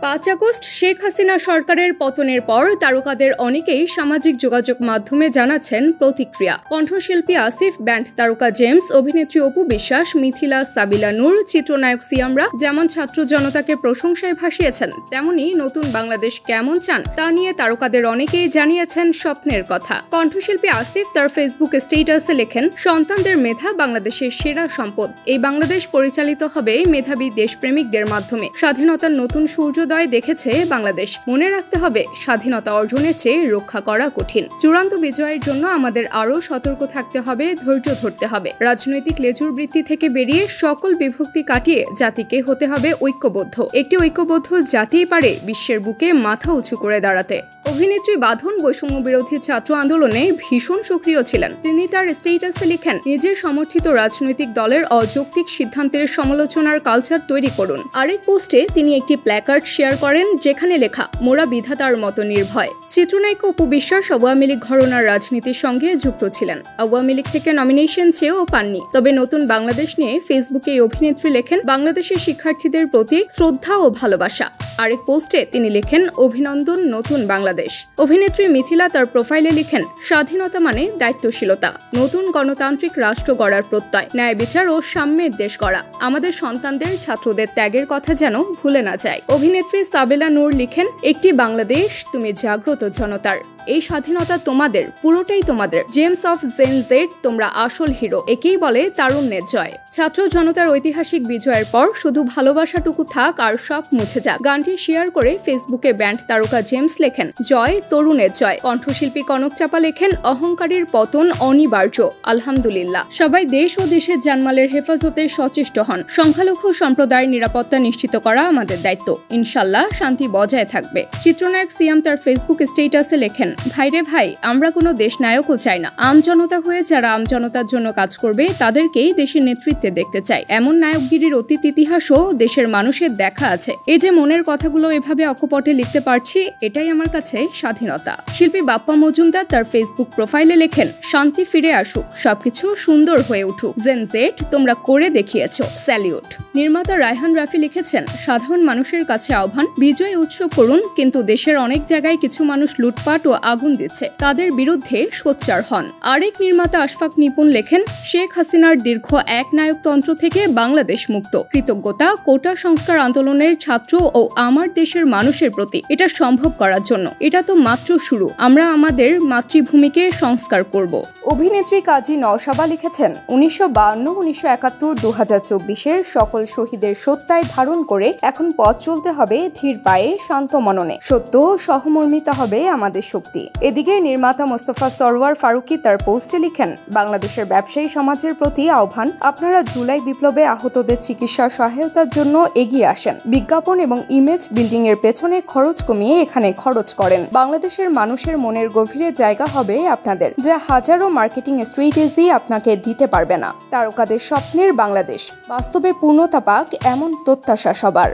৫ August Sheikh Hasina সরকারের পতনের পর তারকাদের অনেকেই সামাজিক যোগাযোগ মাধ্যমে জানাচ্ছেন প্রতিক্রিয়া। কণ্ঠশিল্পী আসিফ, ব্যান্ড তারকা জেমস, অভিনেত্রী অপু বিশ্বাস, মিথিলা, সাবিলা নূর, চিত্রনায়ক সিয়ামরা যেমন ছাত্র জনতাকে প্রশংসায় ভাসিয়েছেন, তেমনি নতুন বাংলাদেশ কেমন চান তা নিয়ে তারকাদের অনেকেই জানিয়েছেন স্বপ্নের কথা। কণ্ঠশিল্পী আসিফ তার ফেসবুক স্ট্যাটাসে লেখেন, সন্তানদের মেধা বাংলাদেশের সেরা সম্পদ। এই বাংলাদেশ পরিচালিত হবে মেধাবী দেশপ্রেমিকদের মাধ্যমে। স্বাধীনতার নতুন সূর্যোদয় দেখেছে বাংলাদেশ। মনে রাখতে হবে, স্বাধীনতা অর্জনের চেয়ে রক্ষা করা কঠিন। চূড়ান্ত বিজয়ের জন্য আমাদের আরও সতর্ক থাকতে হবে, ধৈর্য ধরতে হবে। রাজনৈতিক লেজুর বৃত্তি থেকে বেরিয়ে সকল বিভক্তি কাটিয়ে জাতিকে হতে হবে ঐক্যবদ্ধ। একটি ঐক্যবদ্ধ জাতিই পারে বিশ্বের বুকে মাথা উঁচু করে দাঁড়াতে। অভিনেত্রী বাঁধন বৈষম্য বিরোধী ছাত্র আন্দোলনে ভীষণ সক্রিয় ছিলেন। তিনি তার স্ট্যাটাসে লিখেন, নিজের সমর্থিত রাজনৈতিক দলের অযৌক্তিক সিদ্ধান্তের সমালোচনার কালচার তৈরি করুন। আরেক পোস্টে তিনি একটি প্ল্যাকার্ড শেয়ার করেন, যেখানে লেখা, মোরা বিধাতার মতো নির্ভয়। চিত্রনায়িকা অপু বিশ্বাস আওয়ামী লীগ ঘরানার রাজনীতির সঙ্গে যুক্ত ছিলেন। আওয়ামী লীগ থেকে নমিনেশন চেয়েও পাননি। তবে নতুন বাংলাদেশ নিয়ে ফেসবুকে এই অভিনেত্রী লেখেন, বাংলাদেশের শিক্ষার্থীদের প্রতি শ্রদ্ধা ও ভালোবাসা। আরেক পোস্টে তিনি লেখেন, অভিনন্দন নতুন বাংলাদেশ। অভিনেত্রী মিথিলা তার প্রোফাইলে লিখেন, স্বাধীনতা মানে দায়িত্বশীলতা, নতুন গণতান্ত্রিক রাষ্ট্র গড়ার প্রত্যয়, ন্যায় বিচার ও সাম্যের দেশ গড়া। আমাদের সন্তানদের, ছাত্রদের ত্যাগের কথা যেন ভুলে না যায়। অভিনেত্রী সাবিলা নূর লিখেন, একটি বাংলাদেশ, তুমি জাগ্রত জনতার। এই স্বাধীনতা তোমাদের, পুরোটাই তোমাদের। জেমস অফ জেন জেড, তোমরা আসল হিরো। একেই বলে তারুণ্যের জয়। ছাত্র জনতার ঐতিহাসিক বিজয়ের পর শুধু ভালোবাসাটুকু থাক আর সব মুছে যাক। গানটি শেয়ার করে ফেসবুকে ব্যান্ড তারকা জেমস লেখেন, জয় তরুণের জয়। কণ্ঠশিল্পী কনক চাপা লেখেন, অহংকারীর পতন অনিবার্য, আলহামদুলিল্লাহ। সবাই দেশ ও দেশের জানমালের হেফাজতে সচেষ্ট হন। সংখ্যালঘু সম্প্রদায়ের নিরাপত্তা নিশ্চিত করা আমাদের দায়িত্ব। ইনশাল্লাহ শান্তি বজায় থাকবে। চিত্রনায়ক সিয়াম তার ফেসবুক স্ট্যাটাসে লেখেন, ভাইরে ভাই, আমরা কোনো দেশ নায়কও চাই না। আমজনতা হয়ে যারা আমজনতার জন্য কাজ করবে তাদেরকেই দেশের নেতৃত্বে দেখতে চাই। এমন নায়কগিরির অতীত ইতিহাসও দেশের মানুষের দেখা আছে। এই যে মনের কথাগুলো এভাবে অকপটে লিখতে পারছি, এটাই আমার কাছে স্বাধীনতা। শিল্পী বাপ্পা মজুমদার তার ফেসবুক প্রোফাইলে লেখেন, শান্তি ফিরে আসুক, সবকিছু সুন্দর হয়ে উঠুক। জেন জেড, তোমরা করে দেখিয়েছো, স্যালিউট। নির্মাতা রায়হান রাফি লিখেছেন, সাধারণ মানুষের কাছে আহ্বান, বিজয় উৎসব করুন, কিন্তু দেশের অনেক জায়গায় কিছু মানুষ লুটপাট ও আগুন দিচ্ছে, তাদের বিরুদ্ধে সোচ্চার হন। আরেক নির্মাতা আশফাক নিপুণ লেখেন, শেখ হাসিনার দীর্ঘ একনায়কতন্ত্র থেকে বাংলাদেশ মুক্ত। কৃতজ্ঞতা কোটা সংস্কার আন্দোলনের ছাত্র ও আমার দেশের মানুষের প্রতি। এটা সম্ভব করার জন্য এটা তো মাত্র শুরু। আমরা আমাদের মাতৃভূমিকে সংস্কার করব। অভিনেত্রী কাজী নওশাবা লিখেছেন, 1952, 1971, 2024-এর সকল শহীদের সত্যায় ধারণ করে এখন পথ চলতে হবে ধীর পায়ে, শান্ত মননে। সত্য সহমর্মিতা হবে আমাদের শক্তি। এদিকে নির্মাতা মোস্তফা সরওয়ার ফারুকী তার পোস্টে লিখেন, বাংলাদেশের ব্যবসায়ী সমাজের প্রতি আহ্বান, আপনারা জুলাই বিপ্লবে আহতদের চিকিৎসা সহায়তার জন্য এগিয়ে আসেন। বিজ্ঞাপন এবং ইমেজ বিল্ডিং এর পেছনে খরচ কমিয়ে এখানে খরচ করেন। বাংলাদেশের মানুষের মনের গভীরে জায়গা হবে আপনাদের, যা হাজারো মার্কেটিং স্ট্র্যাটেজি আপনাকে দিতে পারবে না। তারকাদের স্বপ্নের বাংলাদেশ বাস্তবে পূর্ণতা পাক, এমন প্রত্যাশা সবার।